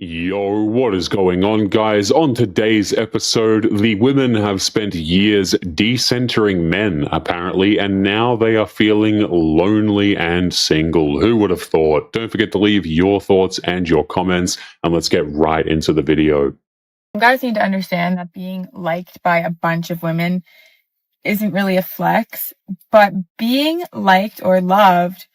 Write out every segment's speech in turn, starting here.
Yo, what is going on, guys? On today's episode, the women have spent years decentering men, apparently, and now they are feeling lonely and single. Who would have thought? Don't forget to leave your thoughts and your comments, and let's get right into the video. You guys need to understand that being liked by a bunch of women isn't really a flex, but being liked or loved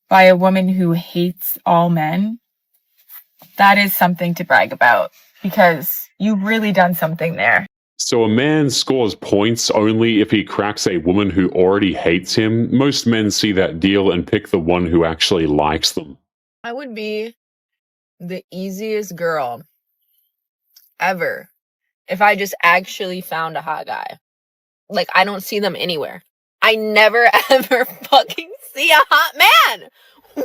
by a woman who hates all men, that is something to brag about because you've really done something there. So a man scores points only if he cracks a woman who already hates him. Most men see that deal and pick the one who actually likes them. I would be the easiest girl ever if I just actually found a hot guy. Like, I don't see them anywhere. I never ever fucking see a hot man.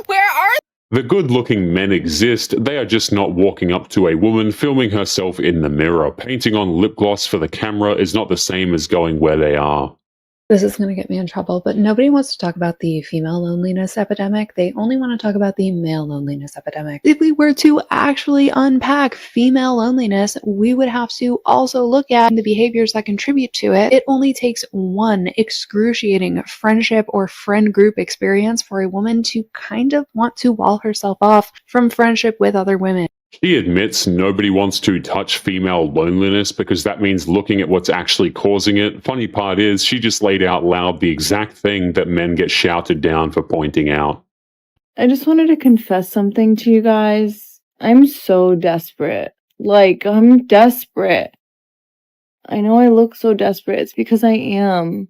Where are The good-looking men exist, they are just not walking up to a woman filming herself in the mirror. Painting on lip gloss for the camera is not the same as going where they are. This is going to get me in trouble, but nobody wants to talk about the female loneliness epidemic. They only want to talk about the male loneliness epidemic. If we were to actually unpack female loneliness, we would have to also look at the behaviors that contribute to it. It only takes one excruciating friendship or friend group experience for a woman to kind of want to wall herself off from friendship with other women. She admits nobody wants to touch female loneliness because that means looking at what's actually causing it. Funny part is, she just laid out loud the exact thing that men get shouted down for pointing out. I just wanted to confess something to you guys. I'm so desperate. Like, I'm desperate. I know I look so desperate. It's because I am.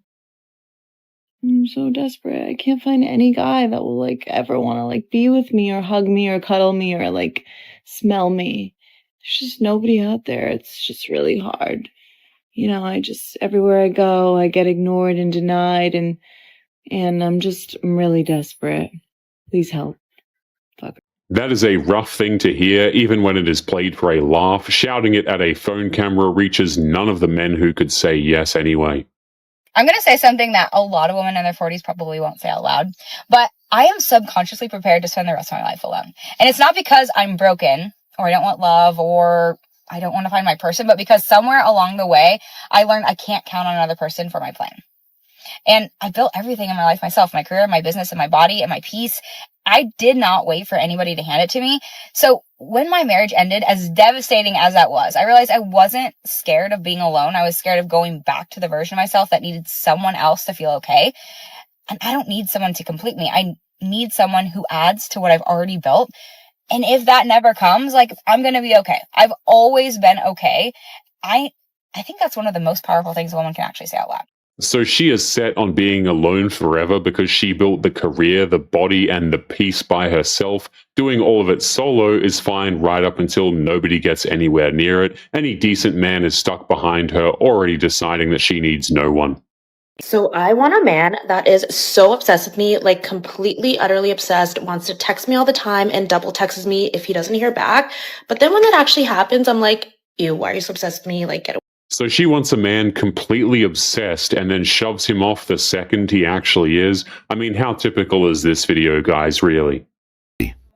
I'm so desperate. I can't find any guy that will, like, ever want to, like, be with me or hug me or cuddle me or, like, smell me. There's just nobody out there. It's just really hard. You know, everywhere I go, I get ignored and denied, and I'm really desperate. Please help. Fuck. That is a rough thing to hear, even when it is played for a laugh. Shouting it at a phone camera reaches none of the men who could say yes anyway. I'm going to say something that a lot of women in their 40s probably won't say out loud, but I am subconsciously prepared to spend the rest of my life alone. And it's not because I'm broken or I don't want love or I don't want to find my person, but because somewhere along the way, I learned I can't count on another person for my plan. And I built everything in my life myself, my career, my business, and my body, and my peace. I did not wait for anybody to hand it to me. So when my marriage ended, as devastating as that was, I realized I wasn't scared of being alone. I was scared of going back to the version of myself that needed someone else to feel okay. And I don't need someone to complete me. I need someone who adds to what I've already built. And if that never comes, like, I'm going to be okay. I've always been okay. I think that's one of the most powerful things a woman can actually say out loud. So she is set on being alone forever because she built the career, the body, and the peace by herself. Doing all of it solo is fine right up until nobody gets anywhere near it. Any decent man is stuck behind her, already deciding that she needs no one. So I want a man that is so obsessed with me, like completely, utterly obsessed, wants to text me all the time and double texts me if he doesn't hear back. But then when that actually happens, I'm like, ew, why are you so obsessed with me? Like, get away. So she wants a man completely obsessed and then shoves him off the second he actually is. I mean, how typical is this video, guys, really?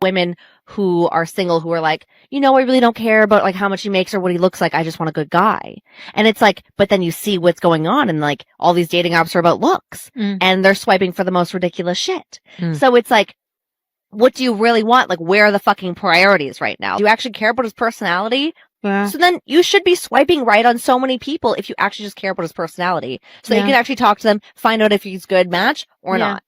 Women who are single who are like, you know, I really don't care about like how much he makes or what he looks like. I just want a good guy. And it's like, but then you see what's going on and like all these dating apps are about looks and they're swiping for the most ridiculous shit. So it's like, what do you really want? Like, where are the fucking priorities right now? Do you actually care about his personality? Yeah. So then you should be swiping right on so many people if you actually just care about his personality. So that you can actually talk to them, find out if he's a good match or not.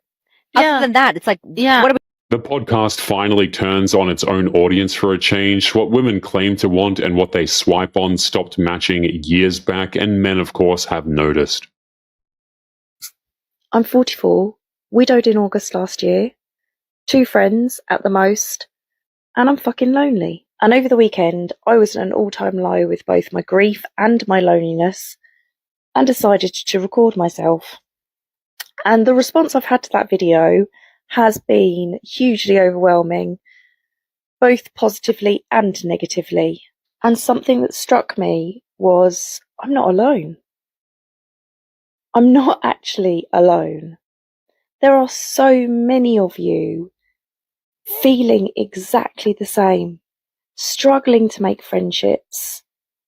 Other than that, it's like, what are we? The podcast finally turns on its own audience for a change. What women claim to want and what they swipe on stopped matching years back, and men, of course, have noticed. I'm 44, widowed in August last year, 2 friends at the most, and I'm fucking lonely. And over the weekend, I was at an all-time low with both my grief and my loneliness, and decided to record myself. And the response I've had to that video has been hugely overwhelming, both positively and negatively. And something that struck me was, I'm not alone. I'm not actually alone. There are so many of you feeling exactly the same. struggling to make friendships,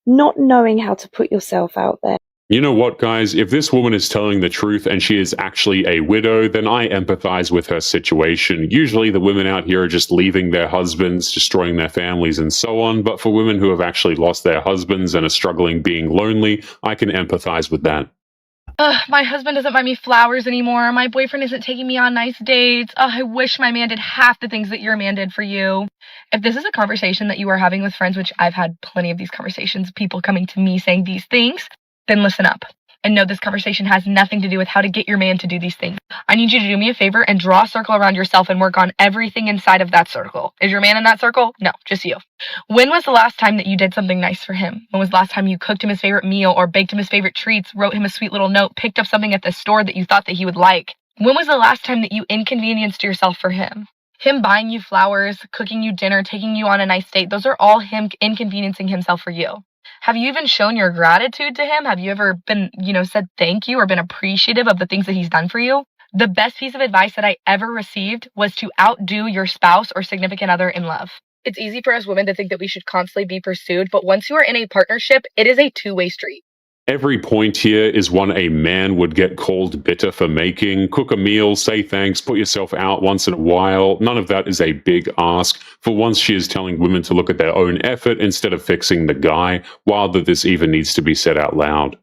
not knowing how to put yourself out there. You know what, guys? If this woman is telling the truth and she is actually a widow, then I empathize with her situation. Usually the women out here are just leaving their husbands, destroying their families, and so on. But for women who have actually lost their husbands and are struggling being lonely, I can empathize with that. My husband doesn't buy me flowers anymore. My boyfriend isn't taking me on nice dates. I wish my man did half the things that your man did for you. If this is a conversation that you are having with friends, which I've had plenty of these conversations, people coming to me saying these things, then listen up and know this conversation has nothing to do with how to get your man to do these things. I need you to do me a favor and draw a circle around yourself and work on everything inside of that circle. Is your man in that circle? No, just you. When was the last time that you did something nice for him? When was the last time you cooked him his favorite meal or baked him his favorite treats, wrote him a sweet little note, picked up something at the store that you thought that he would like? When was the last time that you inconvenienced yourself for him? Him buying you flowers, cooking you dinner, taking you on a nice date, those are all him inconveniencing himself for you. Have you even shown your gratitude to him? Have you ever been, said thank you or been appreciative of the things that he's done for you? The best piece of advice that I ever received was to outdo your spouse or significant other in love. It's easy for us women to think that we should constantly be pursued, but once you are in a partnership, it is a two-way street. Every point here is one a man would get called bitter for making. Cook a meal, say thanks, put yourself out once in a while. None of that is a big ask. For once, she is telling women to look at their own effort instead of fixing the guy. Wild that this even needs to be said out loud.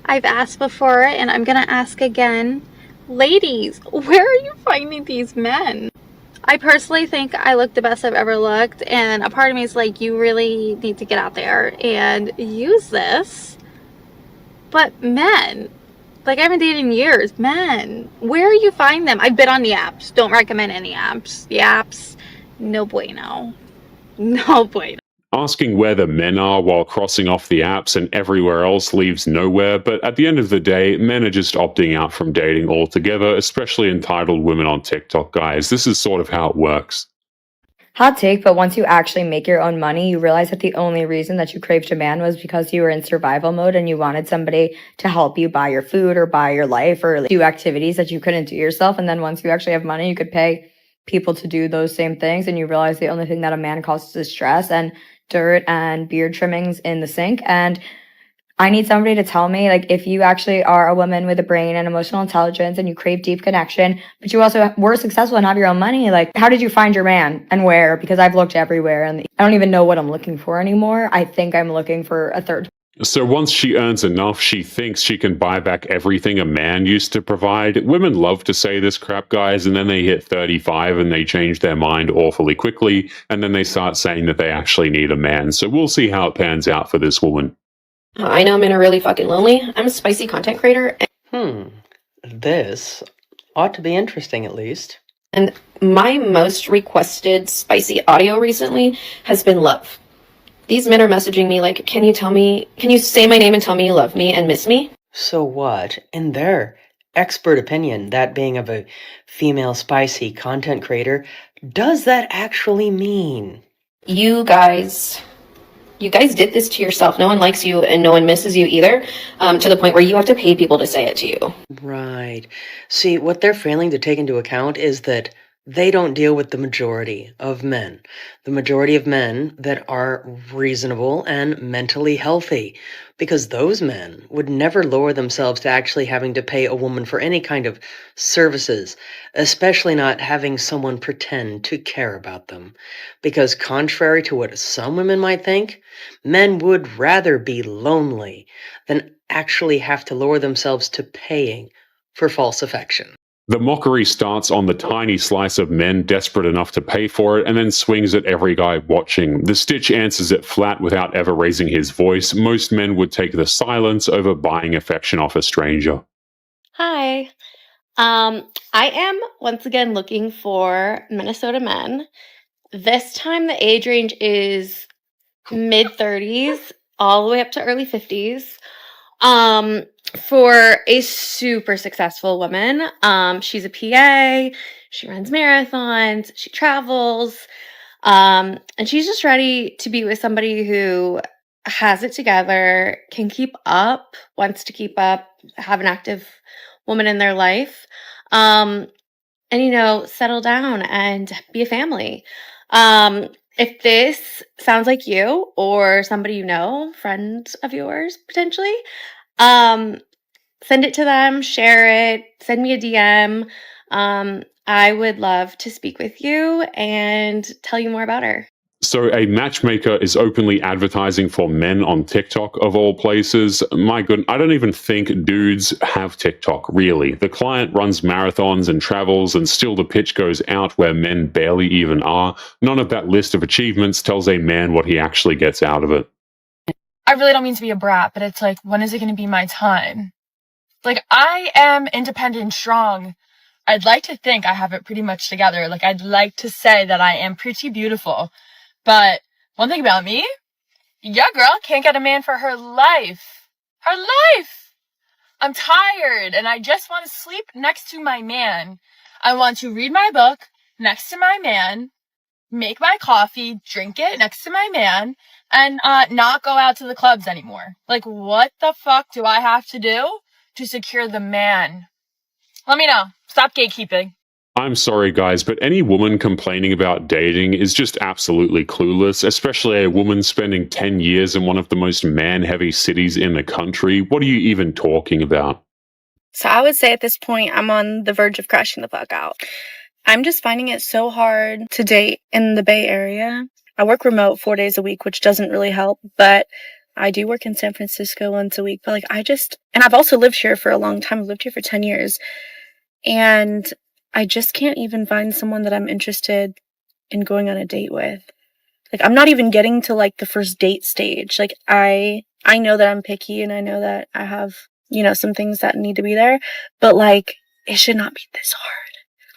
I've asked before, and I'm going to ask again. Ladies, where are you finding these men? I personally think I look the best I've ever looked, and a part of me is like, you really need to get out there and use this. But men, like I haven't dated in years, men, where you find them? I've been on the apps. Don't recommend any apps. The apps, no bueno. No bueno. Asking where the men are while crossing off the apps and everywhere else leaves nowhere, but at the end of the day, men are just opting out from dating altogether, especially entitled women on TikTok, guys. This is sort of how it works. Hot take, but once you actually make your own money, you realize that the only reason that you craved a man was because you were in survival mode and you wanted somebody to help you buy your food or buy your life or do activities that you couldn't do yourself. And then once you actually have money, you could pay people to do those same things. And you realize the only thing that a man causes is stress and dirt and beard trimmings in the sink. And I need somebody to tell me, like, if you actually are a woman with a brain and emotional intelligence and you crave deep connection, but you also were successful and have your own money, like, how did you find your man and where? Because I've looked everywhere and I don't even know what I'm looking for anymore. I think I'm looking for a third. So once she earns enough, she thinks she can buy back everything a man used to provide. Women love to say this crap, guys, and then they hit 35 and they change their mind awfully quickly, and then they start saying that they actually need a man. So we'll see how it pans out for this woman. I know men are really fucking lonely. I'm a spicy content creator. This ought to be interesting, at least. And my most requested spicy audio recently has been love. These men are messaging me like, can you say my name and tell me you love me and miss me? So what, in their expert opinion, that being of a female spicy content creator, does that actually mean? You guys did this to yourself. No one likes you and no one misses you either, to the point where you have to pay people to say it to you. Right. See, what they're failing to take into account is that they don't deal with the majority of men. The majority of men that are reasonable and mentally healthy. Because those men would never lower themselves to actually having to pay a woman for any kind of services, especially not having someone pretend to care about them. Because contrary to what some women might think, men would rather be lonely than actually have to lower themselves to paying for false affection. The mockery starts on the tiny slice of men desperate enough to pay for it and then swings at every guy watching. The Stitch answers it flat without ever raising his voice. Most men would take the silence over buying affection off a stranger. Hi. I am once again looking for Minnesota men. This time the age range is mid-30s all the way up to early 50s. For a super successful woman. She's a PA, she runs marathons, she travels, and she's just ready to be with somebody who has it together, can keep up, wants to keep up, have an active woman in their life, and, settle down and be a family. If this sounds like you or somebody you know, friends of yours potentially, send it to them, share it, send me a DM. I would love to speak with you and tell you more about her. So a matchmaker is openly advertising for men on TikTok of all places. My goodness, I don't even think dudes have TikTok, really. The client runs marathons and travels, and still the pitch goes out where men barely even are. None of that list of achievements tells a man what he actually gets out of it. I really don't mean to be a brat, but it's like, when is it going to be my time? Like, I am independent and strong. I'd like to think I have it pretty much together. Like, I'd like to say that I am pretty beautiful. But one thing about me, your girl can't get a man for her life. Her life! I'm tired and I just want to sleep next to my man. I want to read my book next to my man, make my coffee, drink it next to my man, and not go out to the clubs anymore. Like, what the fuck do I have to do to secure the man? Let me know. Stop gatekeeping. I'm sorry, guys, but any woman complaining about dating is just absolutely clueless, especially a woman spending 10 years in one of the most man-heavy cities in the country. What are you even talking about? So I would say at this point, I'm on the verge of crashing the fuck out. I'm just finding it so hard to date in the Bay Area. I work remote 4 days a week, which doesn't really help, but I do work in San Francisco once a week. But like, and I've also lived here for a long time. I've lived here for 10 years. And I just can't even find someone that I'm interested in going on a date with. Like, I'm not even getting to like the first date stage. Like, I know that I'm picky and I know that I have, some things that need to be there, but like, it should not be this hard.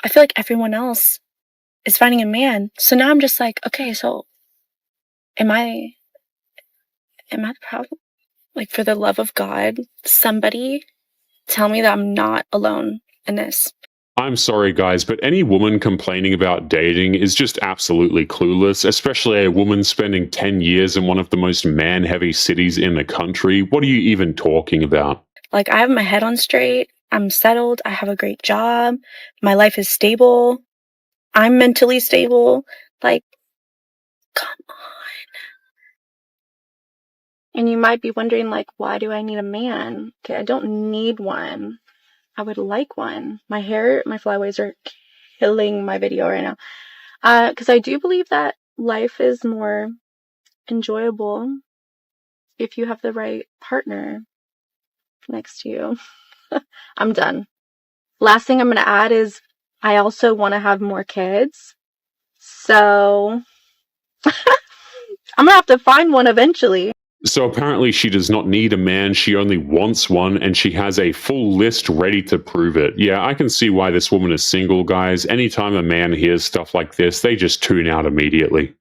I feel like everyone else is finding a man. So now I'm just like, okay, so am I the problem? Like, for the love of God, somebody tell me that I'm not alone in this. I'm sorry, guys, but any woman complaining about dating is just absolutely clueless, especially a woman spending 10 years in one of the most man-heavy cities in the country. What are you even talking about? Like, I have my head on straight. I'm settled. I have a great job. My life is stable. I'm mentally stable. Like, come on. And you might be wondering, like, why do I need a man? Okay, I don't need one. I would like one. My flyaways are killing my video right now. Because I do believe that life is more enjoyable if you have the right partner next to you. I'm done. Last thing I'm going to add is I also want to have more kids. So I'm going to have to find one eventually. So apparently she does not need a man, she only wants one, and she has a full list ready to prove it. Yeah, I can see why this woman is single, guys. Anytime a man hears stuff like this, they just tune out immediately.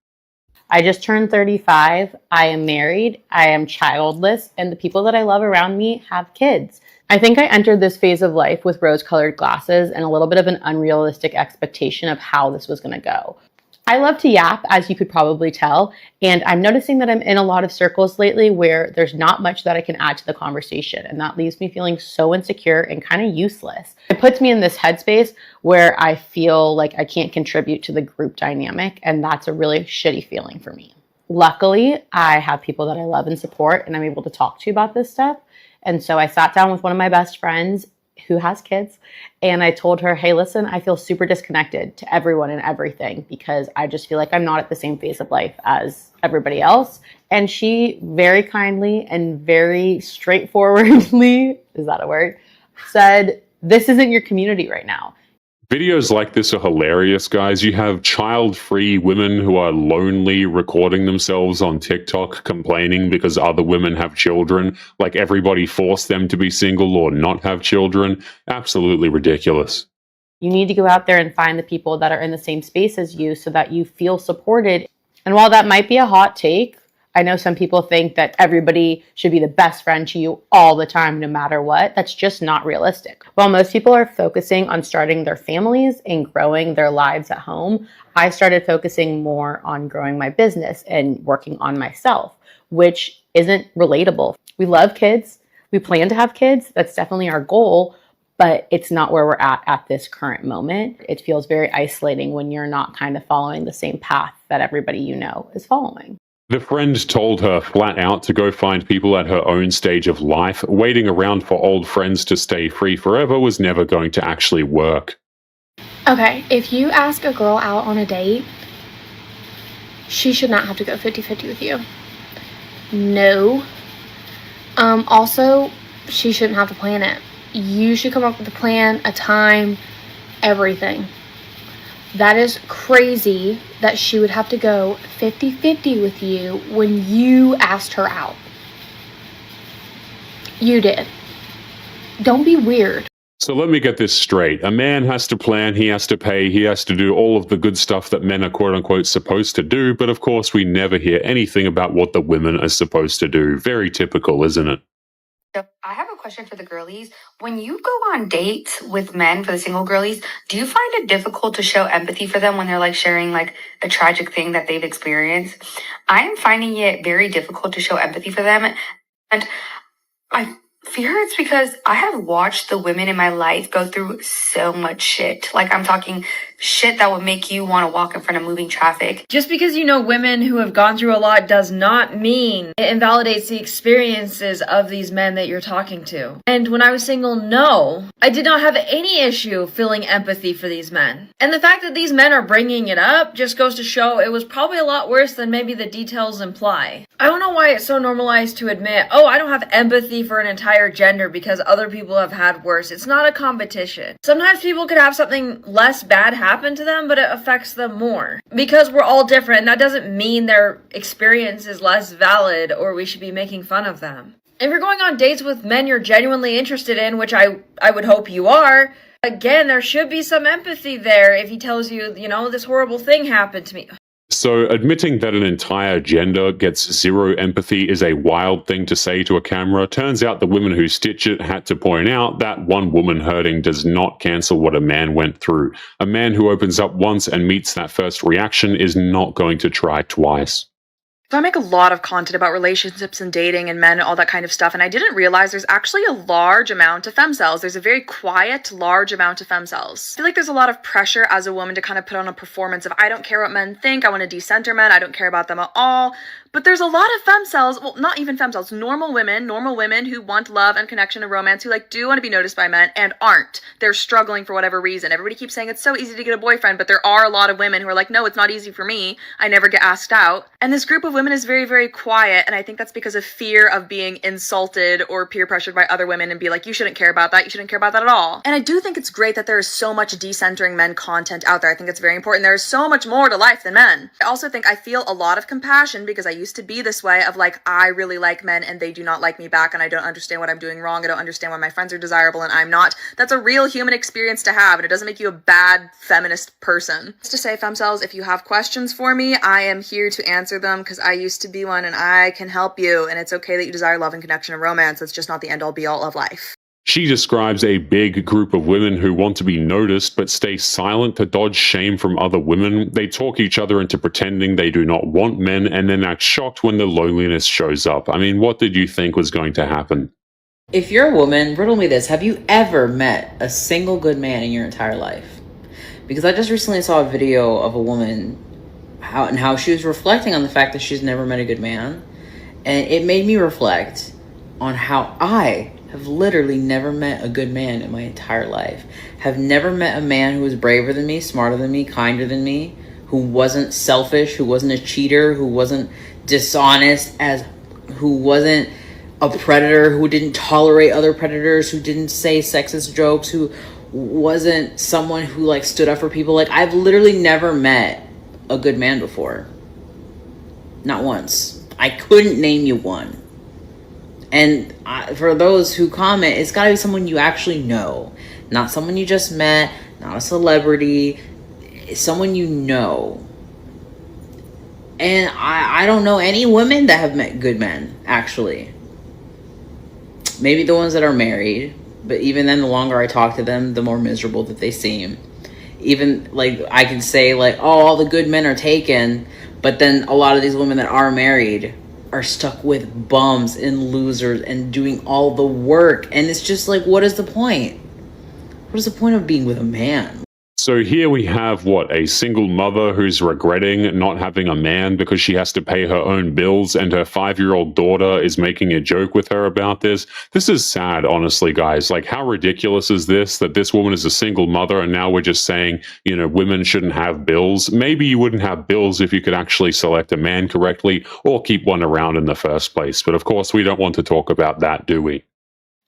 I just turned 35. I am married. I am childless, and the people that I love around me have kids. I think I entered this phase of life with rose-colored glasses and a little bit of an unrealistic expectation of how this was going to go. I love to yap, as you could probably tell, and I'm noticing that I'm in a lot of circles lately where there's not much that I can add to the conversation, and that leaves me feeling so insecure and kind of useless. It puts me in this headspace where I feel like I can't contribute to the group dynamic, and that's a really shitty feeling for me. Luckily, I have people that I love and support, and I'm able to talk to about this stuff, and so I sat down with one of my best friends who has kids, and I told her, hey, listen, I feel super disconnected to everyone and everything because I just feel like I'm not at the same phase of life as everybody else. And she very kindly and very straightforwardly, is that a word, said, this isn't your community right now. Videos like this are hilarious, guys. You have child-free women who are lonely recording themselves on TikTok complaining because other women have children, like everybody forced them to be single or not have children. Absolutely ridiculous. You need to go out there and find the people that are in the same space as you so that you feel supported. And while that might be a hot take, I know some people think that everybody should be the best friend to you all the time, no matter what. That's just not realistic. While most people are focusing on starting their families and growing their lives at home, I started focusing more on growing my business and working on myself, which isn't relatable. We love kids. We plan to have kids. That's definitely our goal. but it's not where we're at this current moment. It feels very isolating when you're not kind of following the same path that everybody you know is following. The friend told her flat out to go find people at her own stage of life. Waiting around for old friends to stay free forever was never going to actually work. Okay, if you ask a girl out on a date, she should not have to go 50-50 with you. No. Also, she shouldn't have to plan it. You should come up with a plan, a time, everything. That is crazy that she would have to go 50-50 with you when you asked her out. You did. Don't be weird. So let me get this straight. A man has to plan, he has to pay, he has to do all of the good stuff that men are quote-unquote supposed to do, but of course we never hear anything about what the women are supposed to do. Very typical, isn't it? I have a question for the girlies. When you go on dates with men, for the single girlies, do you find it difficult to show empathy for them when they're like sharing like a tragic thing that they've experienced? I am finding it very difficult to show empathy for them. And I fear it's because I have watched the women in my life go through so much shit. Like, I'm talking shit that would make you want to walk in front of moving traffic. Just because you know women who have gone through a lot does not mean it invalidates the experiences of these men that you're talking to. And when I was single, no, I did not have any issue feeling empathy for these men. And the fact that these men are bringing it up just goes to show it was probably a lot worse than maybe the details imply. I don't know why it's so normalized to admit, oh, I don't have empathy for an entire gender because other people have had worse. It's not a competition. Sometimes people could have something less bad happen to them, but it affects them more. Because we're all different, and that doesn't mean their experience is less valid or we should be making fun of them. If you're going on dates with men you're genuinely interested in, which I would hope you are, again, there should be some empathy there if he tells you, you know, this horrible thing happened to me. So admitting that an entire gender gets zero empathy is a wild thing to say to a camera. Turns out the women who stitch it had to point out that one woman hurting does not cancel what a man went through. A man who opens up once and meets that first reaction is not going to try twice. So I make a lot of content about relationships and dating and men and all that kind of stuff, and I didn't realize there's actually a large amount of femcels. There's a very quiet, large amount of femcels. I feel like there's a lot of pressure as a woman to kind of put on a performance of I don't care what men think, I want to decenter men, I don't care about them at all. But there's a lot of femcels, well, not even femcels, normal women who want love and connection and romance, who like do want to be noticed by men and aren't. They're struggling for whatever reason. Everybody keeps saying it's so easy to get a boyfriend, but there are a lot of women who are like, no, it's not easy for me. I never get asked out. And this group of women is very, very quiet, and I think that's because of fear of being insulted or peer pressured by other women and be like, you shouldn't care about that, you shouldn't care about that at all. And I do think it's great that there is so much decentering men content out there. I think it's very important. There is so much more to life than men. I also think I feel a lot of compassion because I used to be this way of like, I really like men and they do not like me back and I don't understand what I'm doing wrong. I don't understand why my friends are desirable and I'm not. That's a real human experience to have, and it doesn't make you a bad feminist person. Just to say, femcels, if you have questions for me, I am here to answer them because I used to be one and I can help you, and it's okay that you desire love and connection and romance. It's just not the end all be all of life. She describes a big group of women who want to be noticed but stay silent to dodge shame from other women. They talk each other into pretending they do not want men and then act shocked when the loneliness shows up. I mean, what did you think was going to happen? If you're a woman, riddle me this. Have you ever met a single good man in your entire life? Because I just recently saw a video of a woman how she was reflecting on the fact that she's never met a good man. And it made me reflect on how I have literally never met a good man in my entire life. Have never met a man who was braver than me, smarter than me, kinder than me, who wasn't selfish, who wasn't a cheater, who wasn't dishonest, who wasn't a predator, who didn't tolerate other predators, who didn't say sexist jokes, who wasn't someone who like stood up for people. Like, I've literally never met a good man before. Not once. I couldn't name you one. And for those who comment, it's got to be someone you actually know. Not someone you just met, not a celebrity. Someone you know. And I don't know any women that have met good men, actually. Maybe the ones that are married. But even then, the longer I talk to them, the more miserable that they seem. Even, like, I can say, like, oh, all the good men are taken. But then a lot of these women that are married are stuck with bums and losers and doing all the work. And it's just like, what is the point? What is the point of being with a man? So here we have, a single mother who's regretting not having a man because she has to pay her own bills, and her 5-year-old daughter is making a joke with her about this. This is sad, honestly, guys. Like, how ridiculous is this, that this woman is a single mother, and now we're just saying, women shouldn't have bills? Maybe you wouldn't have bills if you could actually select a man correctly, or keep one around in the first place. But of course, we don't want to talk about that, do we?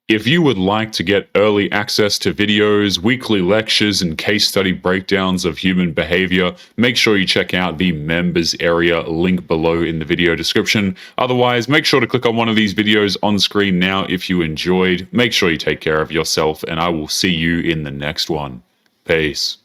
If you would like to get early access to videos, weekly lectures, and case study breakdowns of human behavior, make sure you check out the members area link below in the video description. Otherwise, make sure to click on one of these videos on screen now if you enjoyed. Make sure you take care of yourself, and I will see you in the next one. Peace.